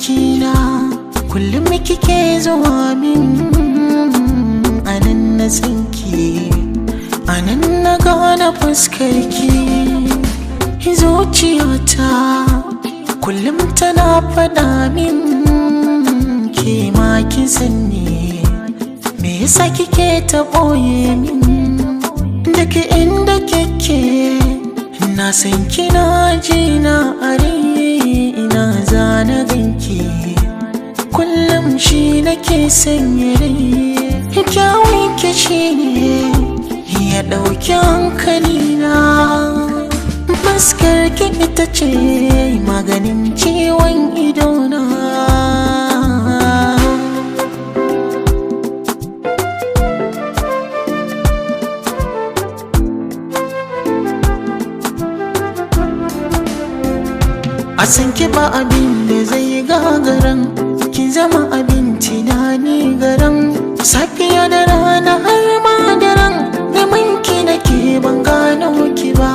mafarkina kullum kike zuwa min, anan na sanki, anan na gane fuskarki. Zuciyata kullum tana faɗa min ke ma kin sanni, me yasa kike ta ɓoye min? Daga inda kike na san kina ji na are, ina zana ganki kullum shi nake sanye rai. Kyawun ki shine ya ɗauki hankalina, fuskar ki ita ce maganin ciwon idona. A san ki ba abin da zai gagaran, ki zama abin tunani garan, safiya da rana har ma daren, neman ki nake ban gano ki ba.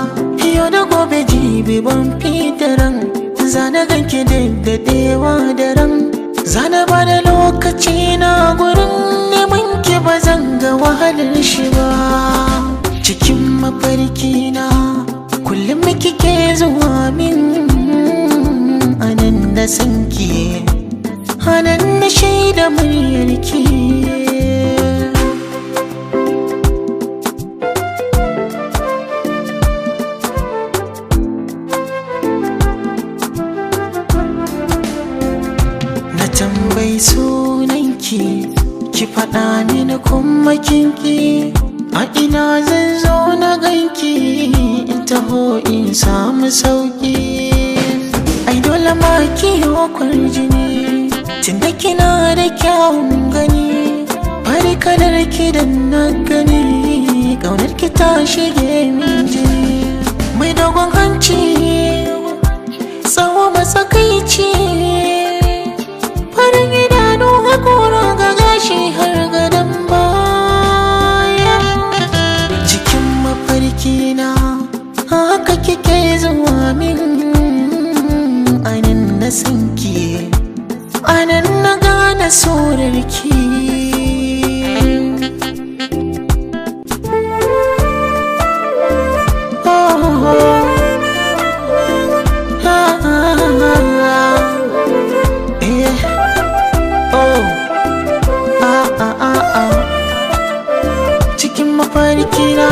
Yau da gobe jibi ban fi daren, zana ganki daddadewa daren, zana ba da lokaci na gurin neman ki ba zan ga wahalar shi ba. Cikin mafarki na kullum kike zuwa min, anan da sanki, anan na shaida muryarki. Na tambayi sunanki, ki faɗa mini kuma kinki, a ina zan zo na ganki, in taho in samu sauki. Ai dole ma kiyo kwarjini, tunda kina da kyawun gani, fari kalar ki da na gani, ƙaunar ki ta shige min jini. Mai dogon hanci, tsawo matsakaici, farin idanu haƙora ga gashi har gadon baya. Cikin mafarki na haka kike zuwa min, anan na sanki, anan na gane sorarki. Cikin mafarki na